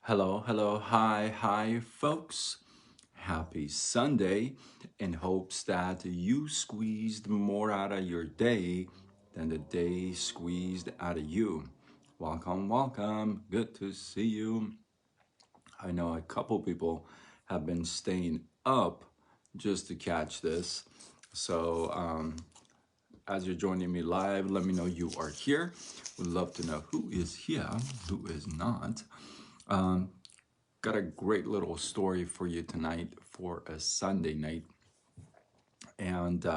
Hello, hello, hi, folks. Happy Sunday, in hopes that you squeezed more out of your day than the day squeezed out of you. Welcome, welcome. Good to see you. I know a couple people have been staying up just to catch this. So, as you're joining me live, let me know you are here. Would love to know who is here, who is not. Um, Got a great little story for you tonight for a Sunday night. And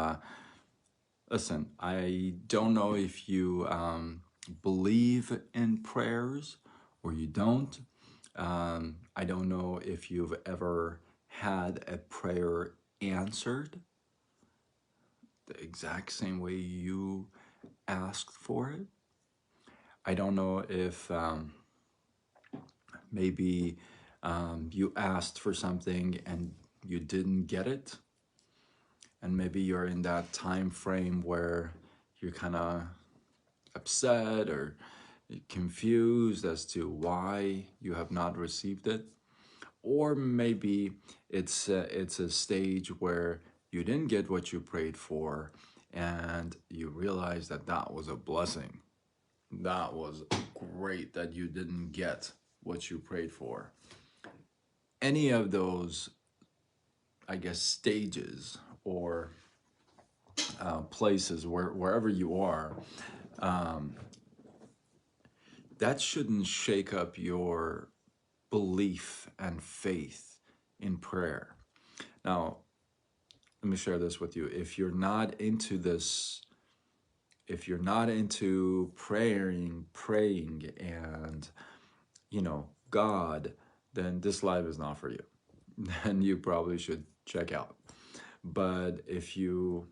listen, I don't know if you believe in prayers or you don't. I don't know if you've ever had a prayer answered the exact same way you asked for it. I don't know if maybe you asked for something and you didn't get it, and maybe you're in that time frame where you're kind of upset or confused as to why you have not received it. Or maybe it's a stage where you didn't get what you prayed for and you realize that that was a blessing. That was great that you didn't get what you prayed for. Any of those, I guess, stages or places wherever you are, um, that shouldn't shake up your belief and faith in prayer. Now, let me share this with you. If you're not into this, if you're not into praying and, God, then this live is not for you. Then you probably should check out. But if you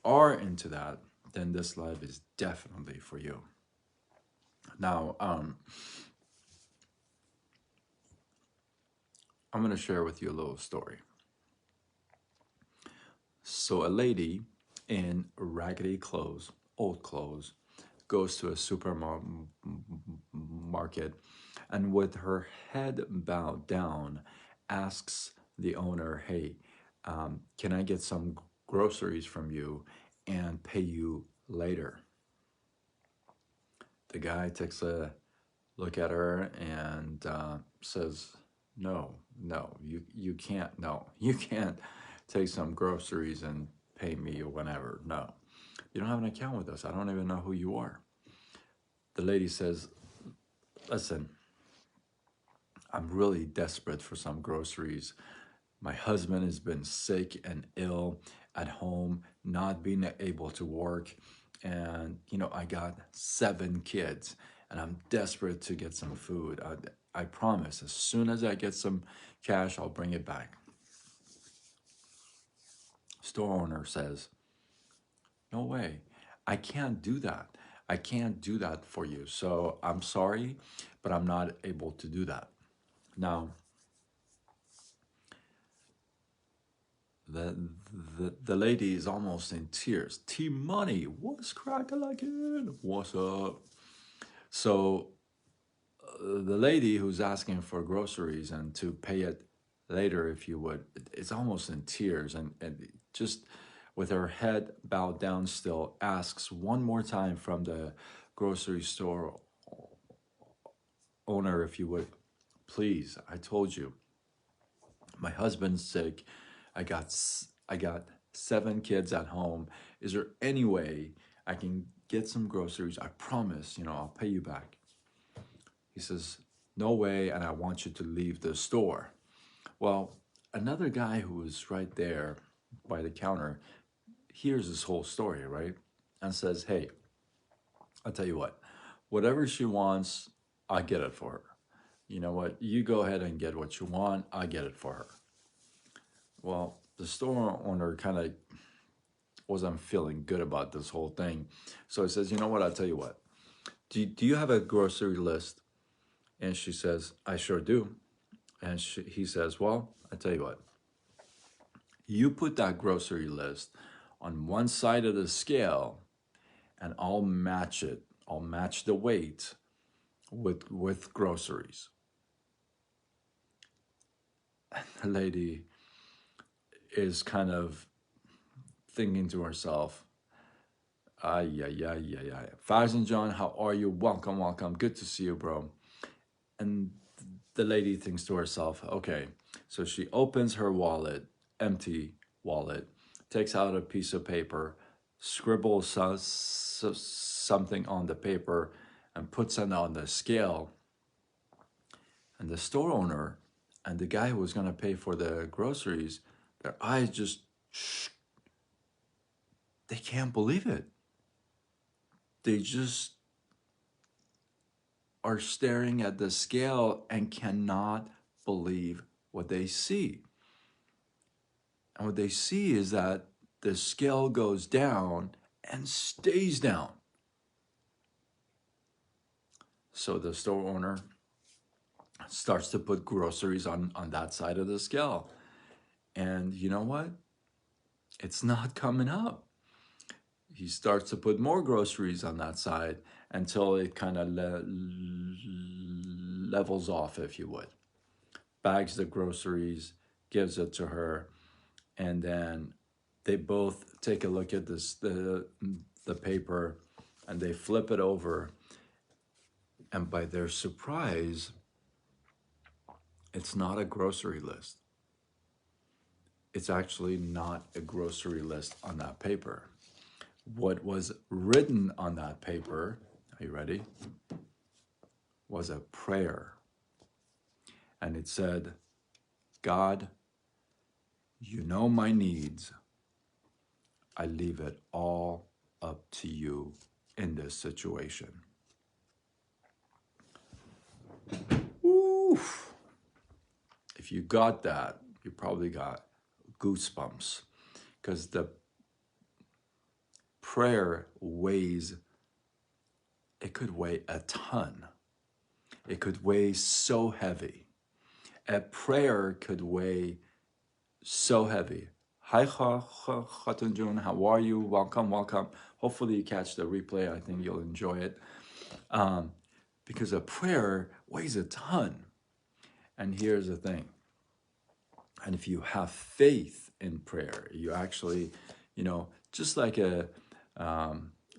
are into that, then this live is definitely for you. Now, I'm going to share with you a little story. So, a lady in raggedy clothes, old clothes, goes to a supermarket and, with her head bowed down, asks the owner, "Hey, can I get some groceries from you and pay you later?" The guy takes a look at her and says, no, you can't. No, you can't take some groceries and pay me or whenever. No, you don't have an account with us. I don't even know who you are. The lady says, listen, I'm really desperate for some groceries. My husband has been sick and ill at home, not being able to work. And, I got 7 kids and I'm desperate to get some food. I promise, as soon as I get some cash, I'll bring it back. Store owner says, no way. I can't do that. I can't do that for you. So I'm sorry, but I'm not able to do that. Now, the lady is almost in tears. T-Money, what's cracking again? What's up? So the lady who's asking for groceries and to pay it later, if you would, is almost in tears and just with her head bowed down still, asks one more time from the grocery store owner, if you would, please, I told you, my husband's sick. I got 7 kids at home. Is there any way I can get some groceries? I promise, I'll pay you back. He says, no way, and I want you to leave the store. Well, another guy who was right there by the counter hears this whole story, right? And says, hey, I'll tell you what, whatever she wants, I get it for her. You know what? You go ahead and get what you want. I get it for her. Well, the store owner kind of wasn't feeling good about this whole thing. So he says, you know what? I'll tell you what. Do you have a grocery list? And she says, I sure do. And he says, well, I tell you what. You put that grocery list on one side of the scale and I'll match it. I'll match the weight with groceries. The lady is kind of thinking to herself, ay, ay, ay, ay, ay. Farzan John, how are you? Welcome, welcome. Good to see you, bro. And the lady thinks to herself, okay, so she opens her wallet, empty wallet, takes out a piece of paper, scribbles something on the paper, and puts it on the scale. And the store owner and the guy who was going to pay for the groceries, their eyes just, they can't believe it. They just are staring at the scale and cannot believe what they see. And what they see is that the scale goes down and stays down. So the store owner starts to put groceries on that side of the scale. And you know what? It's not coming up. He starts to put more groceries on that side until it kind of levels off, if you would. Bags the groceries, gives it to her, and then they both take a look at the paper, and they flip it over, and by their surprise, it's not a grocery list. It's actually not a grocery list on that paper. What was written on that paper, are you ready? Was a prayer. And it said, God, you know my needs. I leave it all up to you in this situation. Oof. If you got that, you probably got goosebumps, because the prayer weighs, it could weigh a ton. It could weigh so heavy. A prayer could weigh so heavy. Hi, Khatun Jun, how are you? Welcome, welcome. Hopefully you catch the replay. I think you'll enjoy it. Because a prayer weighs a ton. And here's the thing. And if you have faith in prayer, you actually, just like a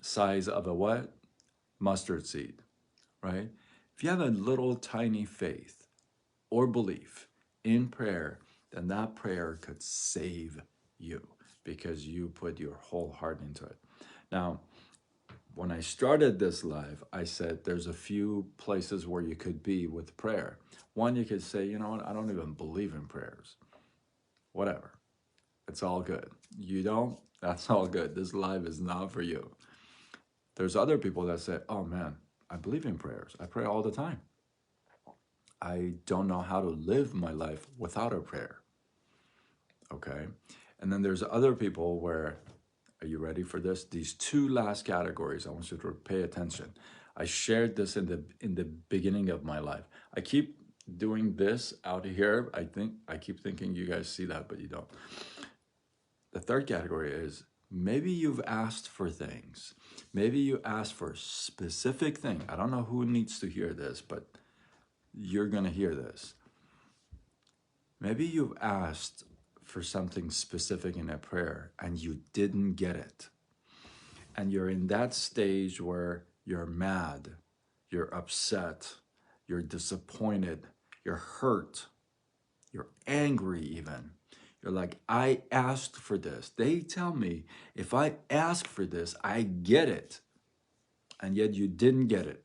size of a what? Mustard seed, right? If you have a little tiny faith or belief in prayer, then that prayer could save you because you put your whole heart into it. Now, when I started this live, I said there's a few places where you could be with prayer. One, you could say, you know what, I don't even believe in prayers. Whatever. It's all good. You don't? That's all good. This live is not for you. There's other people that say, oh man, I believe in prayers. I pray all the time. I don't know how to live my life without a prayer. Okay? And then there's other people where, are you ready for this? These two last categories, I want you to pay attention. I shared this in the beginning of my life. I keep doing this out here. I keep thinking you guys see that, but you don't. The third category is maybe you've asked for things. Maybe you asked for a specific thing. I don't know who needs to hear this, but you're going to hear this. Maybe you've asked for something specific in a prayer and you didn't get it. And you're in that stage where you're mad, you're upset, you're disappointed, you're hurt, you're angry even. You're like, I asked for this. They tell me if I ask for this, I get it. And yet you didn't get it.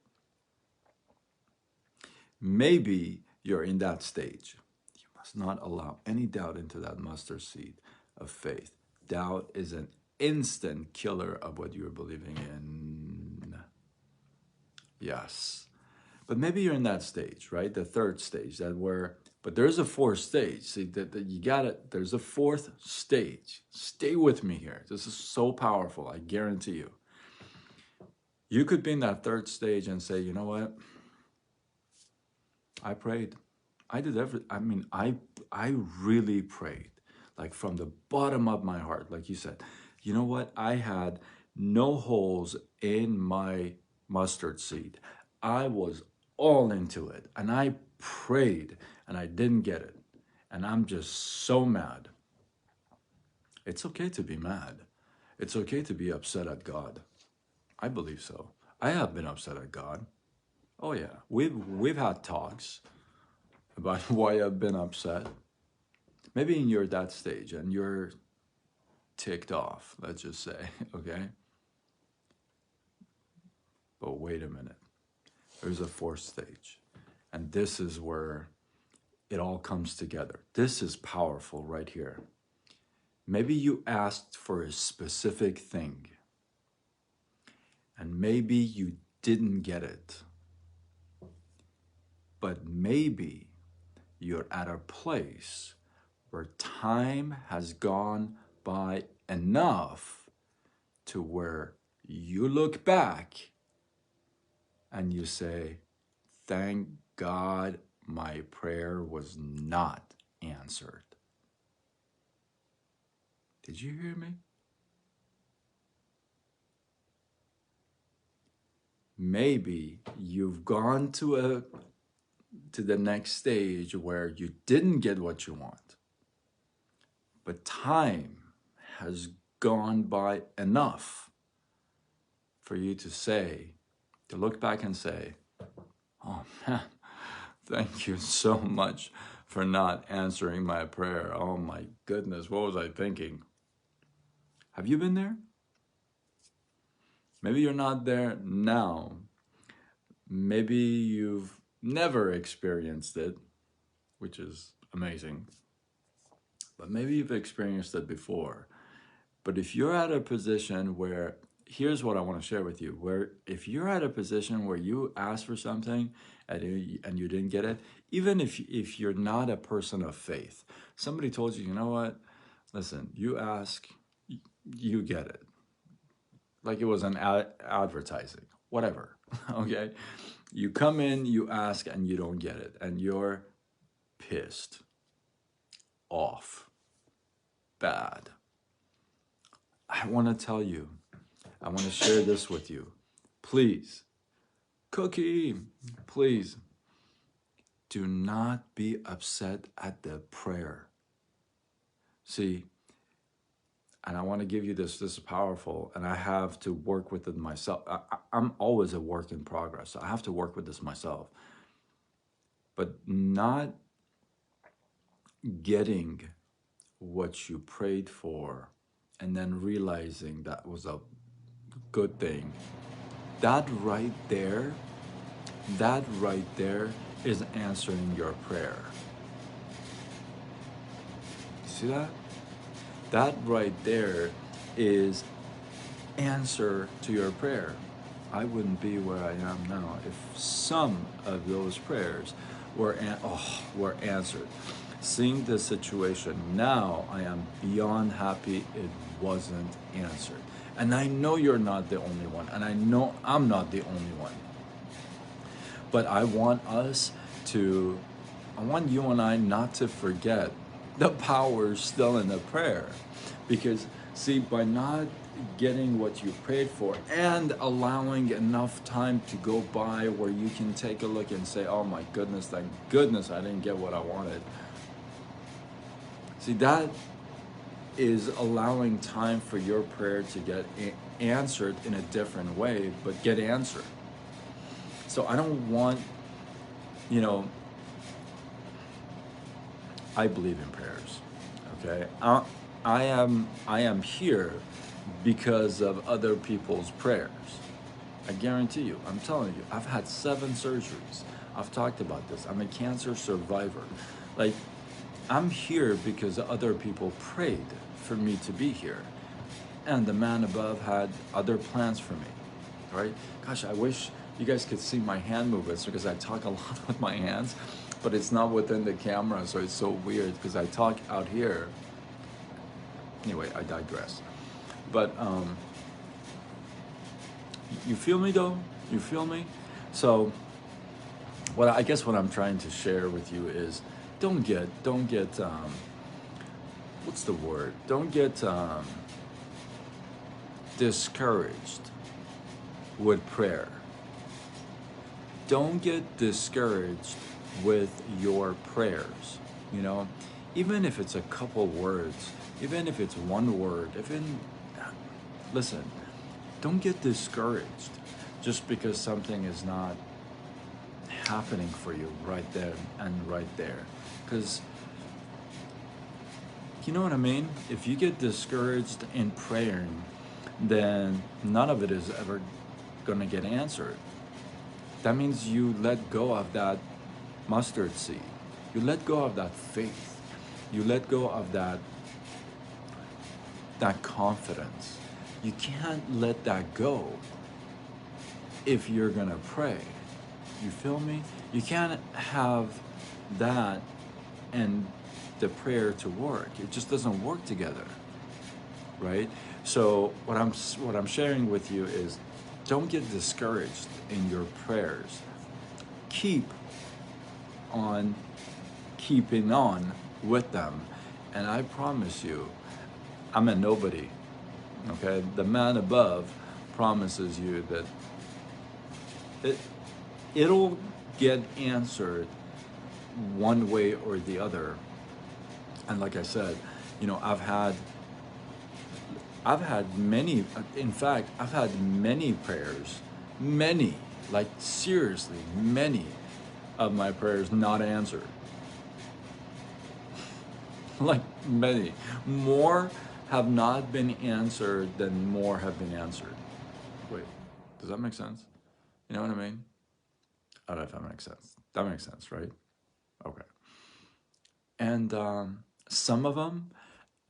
Maybe you're in that stage. You must not allow any doubt into that mustard seed of faith. Doubt is an instant killer of what you're believing in. Yes. But maybe you're in that stage, right? The third stage, but there's a fourth stage. See, that you got it. There's a fourth stage. Stay with me here. This is so powerful. I guarantee you. You could be in that third stage and say, you know what? I prayed. I did everything. I really prayed, like from the bottom of my heart. Like you said, you know what? I had no holes in my mustard seed. I was all into it, and I prayed, and I didn't get it. and I'm just so mad. It's okay to be mad. It's okay to be upset at God. I believe so. I have been upset at God. Oh yeah, we've had talks about why I've been upset. Maybe you're at that stage and you're ticked off, let's just say, okay? But wait a minute. There's a fourth stage. And this is where it all comes together. This is powerful right here. Maybe you asked for a specific thing, and maybe you didn't get it. But maybe you're at a place where time has gone by enough to where you look back and you say, thank God my prayer was not answered. Did you hear me? Maybe you've gone to the next stage where you didn't get what you want, but time has gone by enough for you to look back and say, oh man, thank you so much for not answering my prayer. Oh my goodness, what was I thinking? Have you been there? Maybe you're not there now. Maybe you've never experienced it, which is amazing. But maybe you've experienced it before. But if you're at a position where, here's what I want to share with you, where if you're at a position where you ask for something and you didn't get it, even if you're not a person of faith, somebody told you, you know what, listen, you ask, you get it. Like it was an advertising, whatever, okay? You come in, you ask, and you don't get it, and you're pissed off, bad. I want to tell you, I want to share this with you. Please, Cookie, please, do not be upset at the prayer. See, and I want to give you this is powerful, and I have to work with it myself. I'm always a work in progress. So I have to work with this myself. But not getting what you prayed for and then realizing that was a good thing, that right there is answering your prayer. See that? That right there is answer to your prayer. I wouldn't be where I am now if some of those prayers were answered. Seeing the situation now, I am beyond happy it wasn't answered. And I know you're not the only one, and I know I'm not the only one. But I want you and I not to forget the power is still in the prayer. Because, see, by not getting what you prayed for and allowing enough time to go by where you can take a look and say, oh my goodness, thank goodness I didn't get what I wanted. See, that is allowing time for your prayer to get answered in a different way, but get answered. So I don't want, I believe in prayers, okay? I am here because of other people's prayers. I guarantee you, I'm telling you, I've had 7 surgeries. I've talked about this. I'm a cancer survivor. Like, I'm here because other people prayed for me to be here. And the man above had other plans for me, right? Gosh, I wish you guys could see my hand movements because I talk a lot with my hands, but it's not within the camera, so it's so weird because I talk out here. Anyway, I digress. But you feel me though? You feel me? So what I'm trying to share with you is don't get what's the word? Don't get discouraged with prayer. Don't get discouraged with your prayers. even if it's a couple words, even if it's one word, even, listen, don't get discouraged just because something is not happening for you right there and right there. Because, you know what I mean? If you get discouraged in praying, then none of it is ever going to get answered. That means you let go of that mustard seed. You let go of that faith. You let go of that confidence. You can't let that go if you're going to pray. You feel me? You can't have that and the prayer to work. It just doesn't work together, right? So what I'm sharing with you is, don't get discouraged in your prayers. Keep on keeping on with them, and I promise you, I'm a nobody. Okay, the man above promises you that it'll get answered one way or the other. And like I said, you know, I've had many, in fact, I've had many prayers, many, like seriously, many of my prayers not answered. Like many. More have not been answered than more have been answered. Wait, does that make sense? You know what I mean? I don't know if that makes sense. That makes sense, right? Okay. And some of them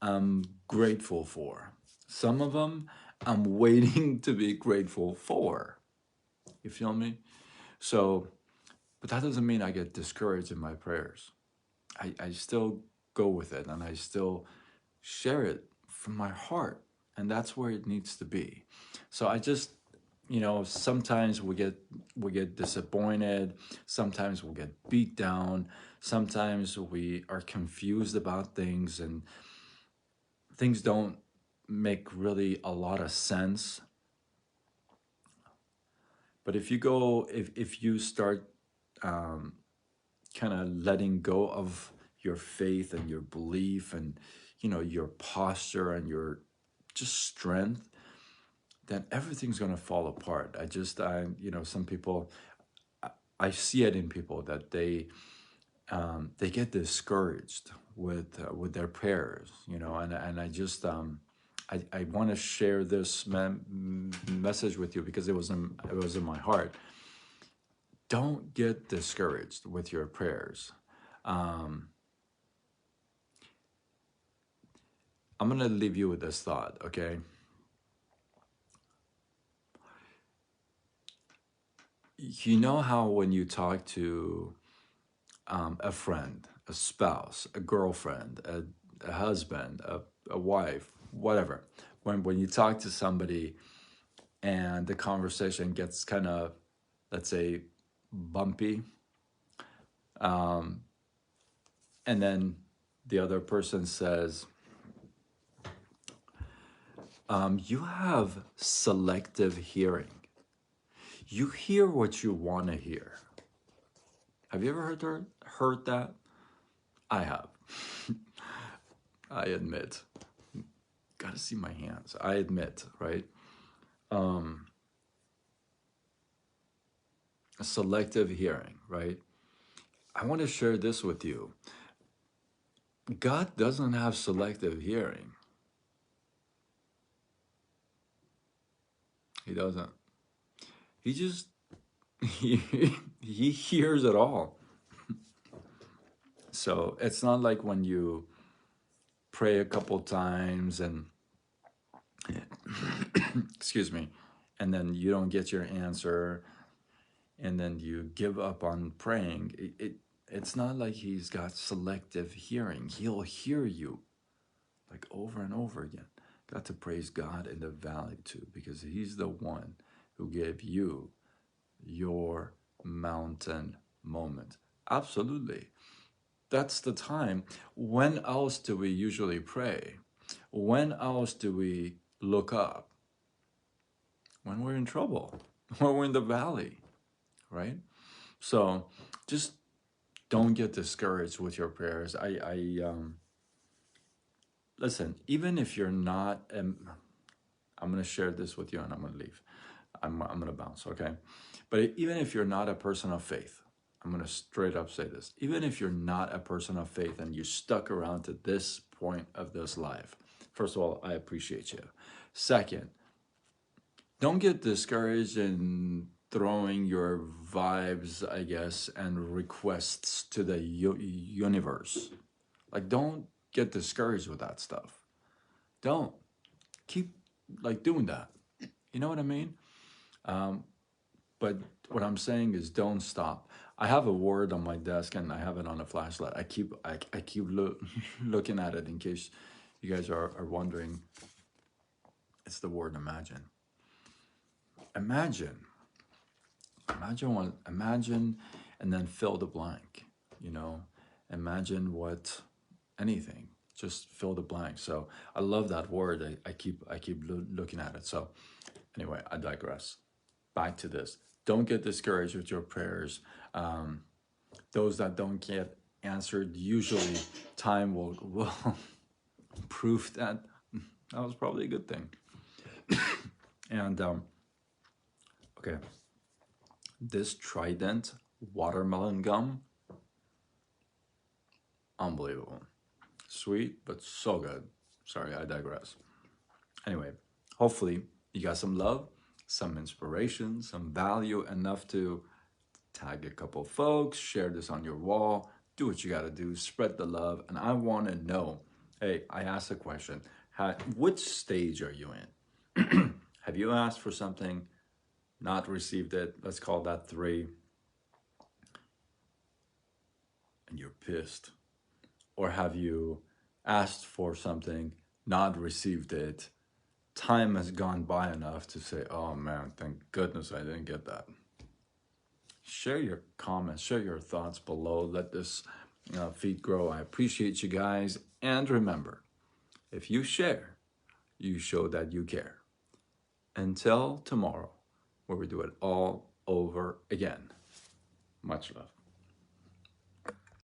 I'm grateful for. Some of them I'm waiting to be grateful for. You feel me? So, but that doesn't mean I get discouraged in my prayers. I still go with it and I still share it from my heart. And that's where it needs to be. So I just, you know, sometimes we get disappointed, sometimes we'll get beat down, sometimes we are confused about things and things don't make really a lot of sense. But if you start kind of letting go of your faith and your belief and, you know, your posture and your just strength, then everything's going to fall apart. You know, some people, I see it in people that they get discouraged with their prayers, you know, and I want to share this message with you because it was in my heart. Don't get discouraged with your prayers. Um, I'm gonna leave you with this thought, okay? You know how when you talk to a friend, a spouse, a girlfriend, a husband, a wife, whatever, when you talk to somebody and the conversation gets kind of, let's say, bumpy, um, and then the other person says, you have selective hearing. You hear what you want to hear. Have you ever heard that? I have. I admit. Gotta see my hands. I admit, right? Um, selective hearing, right? I want to share this with you. God doesn't have selective hearing. He doesn't. He just he, he hears it all. So it's not like when you pray a couple times and excuse me, and then you don't get your answer, and then you give up on praying. It's not like he's got selective hearing. He'll hear you like over and over again. Got to praise God in the valley too, because he's the one who gave you your mountain moment. Absolutely. That's the time. When else do we usually pray? When else do we look up? When we're in trouble, when we're in the valley, right? So just don't get discouraged with your prayers. Listen, even if you're not, I'm going to share this with you and I'm going to leave. I'm going to bounce, okay? But even if you're not a person of faith, I'm going to straight up say this. Even if you're not a person of faith and you stuck around to this point of this life, first of all, I appreciate you. Second, don't get discouraged in throwing your vibes, I guess, and requests to the universe. Like, don't get discouraged with that stuff. Don't keep like doing that. You know what I mean? But what I'm saying is, don't stop. I have a word on my desk, and I have it on a flashlight. I keep looking at it in case you guys are wondering. It's the word imagine. Imagine. Imagine, and then fill the blank. You know, imagine what anything. Just fill the blank. So I love that word. I keep looking at it. So anyway, I digress. Back to this. Don't get discouraged with your prayers. Those that don't get answered, usually time will prove that was probably a good thing. And okay, this Trident watermelon gum, unbelievable. Sweet, but so good. Sorry, I digress. Anyway, hopefully you got some love, some inspiration, some value, enough to tag a couple folks, share this on your wall, do what you got to do, spread the love. And I want to know, hey, I asked a question. Which stage are you in? Have you asked for something, not received it? Let's call that 3. And you're pissed. Or have you asked for something, not received it? Time has gone by enough to say, oh man, thank goodness I didn't get that. Share your comments, share your thoughts below. Let this feed grow. I appreciate you guys. And remember, if you share, you show that you care. Until tomorrow, where we do it all over again. Much love.